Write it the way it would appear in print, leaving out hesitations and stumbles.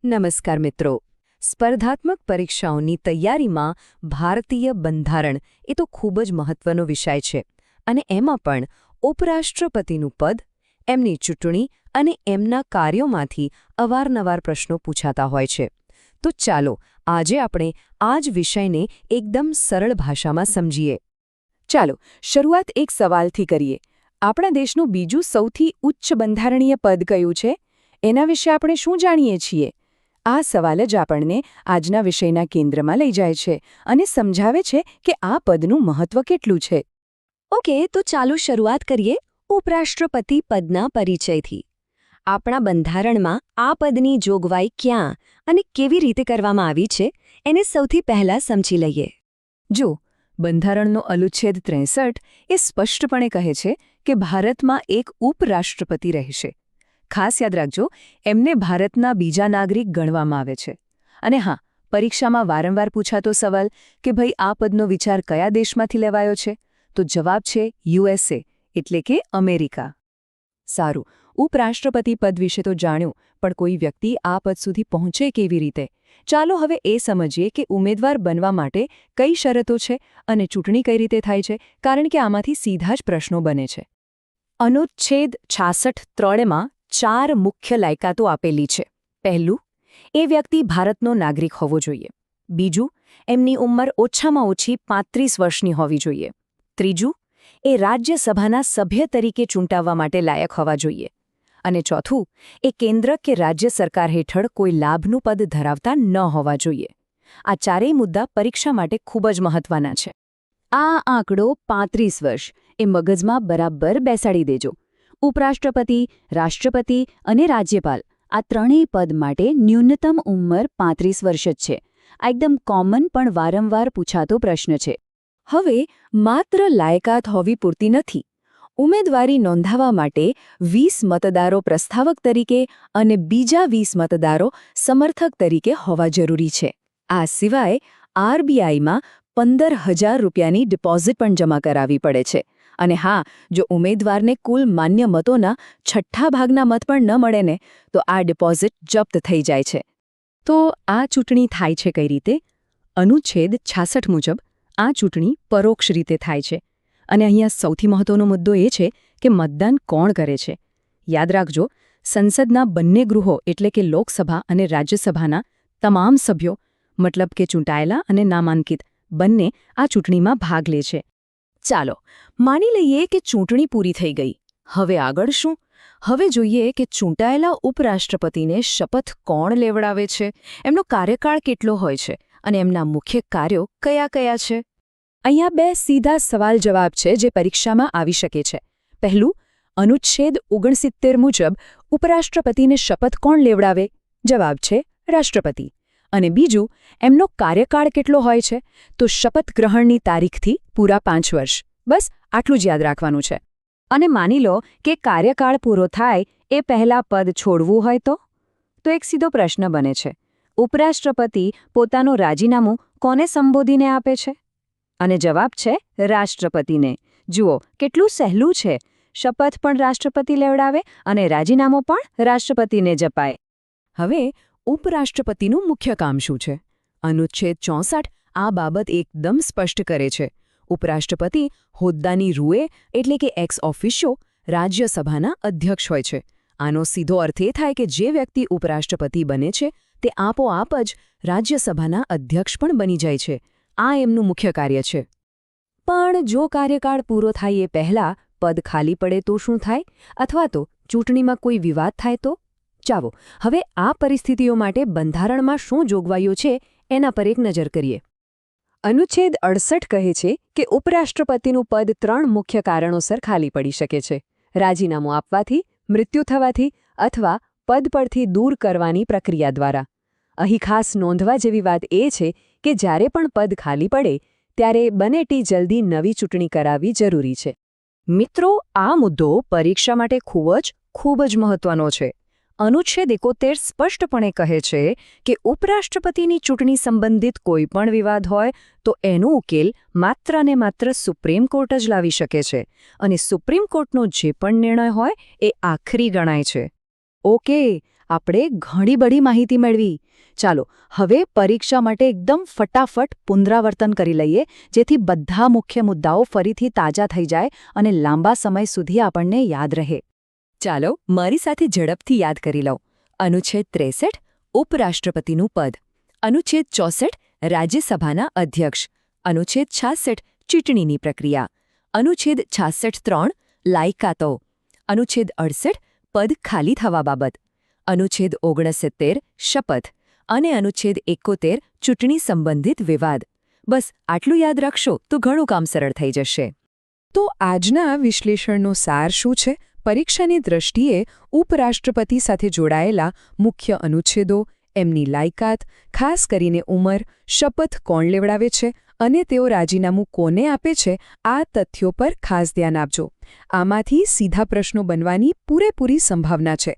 નમસ્કાર મિત્રો. સ્પર્ધાત્મક પરીક્ષાઓની તૈયારીમાં ભારતીય બંધારણ એ તો ખૂબ જ મહત્વનો વિષય છે અને એમાં પણ ઉપરાષ્ટ્રપતિનું પદ, એમની ચૂંટણી અને એમના કાર્યોમાંથી અવારનવાર પ્રશ્નો પૂછાતા હોય છે. તો ચાલો આજે આપણે આ જ વિષયને એકદમ સરળ ભાષામાં સમજીએ. ચાલો શરૂઆત એક સવાલથી કરીએ. આપણા દેશનું બીજું સૌથી ઉચ્ચ બંધારણીય પદ કયું છે? એના વિશે આપણે શું જાણીએ છીએ? આ સવાલ જ આપણને આજના વિષયના કેન્દ્રમાં લઈ જાય છે અને સમજાવે છે કે આ પદનું મહત્વ કેટલું છે. ઓકે, તો ચાલો શરૂઆત કરીએ ઉપરાષ્ટ્રપતિ પદના પરિચયથી. આપણા બંધારણમાં આ પદની જોગવાઈ ક્યાં અને કેવી રીતે કરવામાં આવી છે એને સૌથી પહેલાં સમજી લઈએ. જો બંધારણનો અનુચ્છેદ 63 એ સ્પષ્ટપણે કહે છે કે ભારતમાં એક ઉપરાષ્ટ્રપતિ રહેશે. ખાસ યાદ રાખજો, એમને ભારતના બીજા નાગરિક ગણવામાં આવે છે. અને હા, પરીક્ષામાં વારંવાર પૂછાતો સવાલ કે ભાઈ આ પદનો વિચાર કયા દેશમાંથી લેવાયો છે? તો જવાબ છે USA, એટલે કે અમેરિકા. સારું, ઉપરાષ્ટ્રપતિ પદ વિશે તો જાણ્યું, પણ કોઈ વ્યક્તિ આ પદ સુધી પહોંચે કેવી રીતે? ચાલો હવે એ સમજીએ કે ઉમેદવાર બનવા માટે કઈ શરતો છે અને ચૂંટણી કઈ રીતે થાય છે, કારણ કે આમાંથી સીધા જ પ્રશ્નો બને છે. અનુચ્છેદ 66(3) 4 મુખ્ય લાયકાતો આપેલી છે. પહેલું, એ વ્યક્તિ ભારતનો નાગરિક હોવો જોઈએ. બીજું, એમની ઉંમર ઓછામાં ઓછી 35 વર્ષની હોવી જોઈએ. ત્રીજું, એ રાજ્યસભાના સભ્ય તરીકે ચૂંટાવવા માટે લાયક હોવા જોઈએ. અને ચોથું, એ કેન્દ્ર કે રાજ્ય સરકાર હેઠળ કોઈ લાભનું પદ ધરાવતા ન હોવા જોઈએ. આ ચારેય મુદ્દા પરીક્ષા માટે ખૂબ જ મહત્વના છે. આ આંકડો 35 વર્ષ એ મગજમાં બરાબર બેસાડી દેજો. ઉપરાષ્ટ્રપતિ, રાષ્ટ્રપતિ અને રાજ્યપાલ આ ત્રણેય પદ માટે ન્યૂનતમ ઉંમર 35 વર્ષ જ છે. આ એકદમ કોમન પણ વારંવાર પૂછાતો પ્રશ્ન છે. હવે માત્ર લાયકાત હોવી પૂરતી નથી. ઉમેદવારી નોંધાવવા માટે 20 મતદારો પ્રસ્તાવક તરીકે અને બીજા 20 મતદારો સમર્થક તરીકે હોવા જરૂરી છે. આ સિવાય RBIમાં 15,000 રૂપિયાની ડિપોઝિટ પણ જમા કરાવવી પડે છે. અને હા, જો ઉમેદવારને કુલ માન્ય મતોના 6 ભાગના મત પણ ન મળે ને, તો આ ડિપોઝિટ જપ્ત થઈ જાય છે. તો આ ચૂંટણી થાય છે કઈ રીતે? અનુચ્છેદ 66 મુજબ આ ચૂંટણી પરોક્ષ રીતે થાય છે. અને અહીંયા સૌથી મહત્વનો મુદ્દો એ છે કે મતદાન કોણ કરે છે. યાદ રાખજો, સંસદના બંને ગૃહો એટલે કે લોકસભા અને રાજ્યસભાના તમામ સભ્યો, મતલબ કે ચૂંટાયેલા અને નામાંકિત, બંને આ ચૂંટણીમાં ભાગ લે છે. ચાલો માની લઈએ કે ચૂંટણી પૂરી થઈ ગઈ. હવે આગળ શું? હવે જોઈએ કે ચૂંટાયેલા ઉપરાષ્ટ્રપતિને શપથ કોણ લેવડાવે છે, એમનો કાર્યકાળ કેટલો હોય છે અને એમના મુખ્ય કાર્યો કયા કયા છે. અહીંયા 2 સીધા સવાલ જવાબ છે જે પરીક્ષામાં આવી શકે છે. પહેલું, અનુચ્છેદ 69 મુજબ ઉપરાષ્ટ્રપતિને શપથ કોણ લેવડાવે? જવાબ છે રાષ્ટ્રપતિ. અને બીજું, એમનો કાર્યકાળ કેટલો હોય છે? તો શપથ ગ્રહણની તારીખથી પૂરા 5 વર્ષ. બસ આટલું જ યાદ રાખવાનું છે. અને માની લો કે કાર્યકાળ પૂરો થાય એ પહેલા પદ છોડવું હોય તો એક સીધો પ્રશ્ન બને છે. ઉપરાષ્ટ્રપતિ પોતાનું રાજીનામું કોને સંબોધીને આપે છે? અને જવાબ છે રાષ્ટ્રપતિને. જુઓ કેટલું સહેલું છે. શપથ પણ રાષ્ટ્રપતિ લેવડાવે અને રાજીનામું પણ રાષ્ટ્રપતિને જ અપાય. હવે ઉપરાષ્ટ્રપતિનું મુખ્ય કામ શું છે? અનુચ્છેદ 64 આ બાબત એકદમ સ્પષ્ટ કરે છે. ઉપરાષ્ટ્રપતિ હોદ્દાની રૂએ એટલે કે એક્સ ઓફિશિયો રાજ્યસભાના અધ્યક્ષ હોય છે. આનો સીધો અર્થ એ થાય કે જે વ્યક્તિ ઉપરાષ્ટ્રપતિ બને છે તે આપોઆપ જ રાજ્યસભાના અધ્યક્ષ પણ બની જાય છે. આ એમનું મુખ્ય કાર્ય છે. પણ જો કાર્યકાળ પૂરો થાય એ પહેલાં પદ ખાલી પડે તો શું થાય? અથવા તો ચૂંટણીમાં કોઈ વિવાદ થાય તો? ચાલો હવે આ પરિસ્થિતિઓ માટે બંધારણમાં શું જોગવાઈઓ છે એના પર એક નજર કરીએ. અનુચ્છેદ 68 કહે છે કે ઉપરાષ્ટ્રપતિનું પદ 3 મુખ્ય કારણોસર ખાલી પડી શકે છે. રાજીનામું આપવાથી, મૃત્યુ થવાથી અથવા પદ પરથી દૂર કરવાની પ્રક્રિયા દ્વારા. અહીં ખાસ નોંધવા જેવી વાત એ છે કે જ્યારે પણ પદ ખાલી પડે ત્યારે બનેટી જલ્દી નવી ચૂંટણી કરાવવી જરૂરી છે. મિત્રો, આ મુદ્દો પરીક્ષા માટે ખૂબ જ મહત્વનો છે. અનુચ્છેદ 71 સ્પષ્ટપણે કહે છે કે ઉપરાષ્ટ્રપતિની ચૂંટણી સંબંધિત કોઈ પણ વિવાદ હોય તો એનો ઉકેલ માત્ર ને માત્ર સુપ્રીમ કોર્ટ જ લાવી શકે છે અને સુપ્રીમ કોર્ટનો જે પણ નિર્ણય હોય એ આખરી ગણાય છે. ઓકે, આપણે ઘણી બધી માહિતી મેળવી. ચાલો હવે પરીક્ષા માટે એકદમ ફટાફટ પુનરાવર્તન કરી લઈએ, જેથી બધા મુખ્ય મુદ્દાઓ ફરીથી તાજા થઈ જાય અને લાંબા સમય સુધી આપણને યાદ રહે. ચાલો મારી સાથે ઝડપથી યાદ કરી લો. અનુચ્છેદ 63 ઉપરાષ્ટ્રપતિનું પદ, અનુચ્છેદ 64 રાજ્યસભાના અધ્યક્ષ, અનુચ્છેદ 66 ચૂંટણીની પ્રક્રિયા, અનુચ્છેદ 66(3) લાયકાતો, અનુચ્છેદ 68 પદ ખાલી થવા બાબત, અનુચ્છેદ 69 શપથ અને અનુચ્છેદ 71 ચૂંટણી સંબંધિત વિવાદ. બસ આટલું યાદ રાખશો તો ઘણું કામ સરળ થઈ જશે. તો આજના વિશ્લેષણનો સાર શું છે? પરીક્ષાની દૃષ્ટિએ ઉપરાષ્ટ્રપતિ સાથે જોડાયેલા મુખ્ય અનુચ્છેદો, એમની લાયકાત, ખાસ કરીને ઉંમર, શપથ કોણ લેવડાવે છે અને તેઓ રાજીનામું કોને આપે છે, આ તથ્યો પર ખાસ ધ્યાન આપજો. આમાંથી સીધા પ્રશ્નો બનવાની પૂરેપૂરી સંભાવના છે.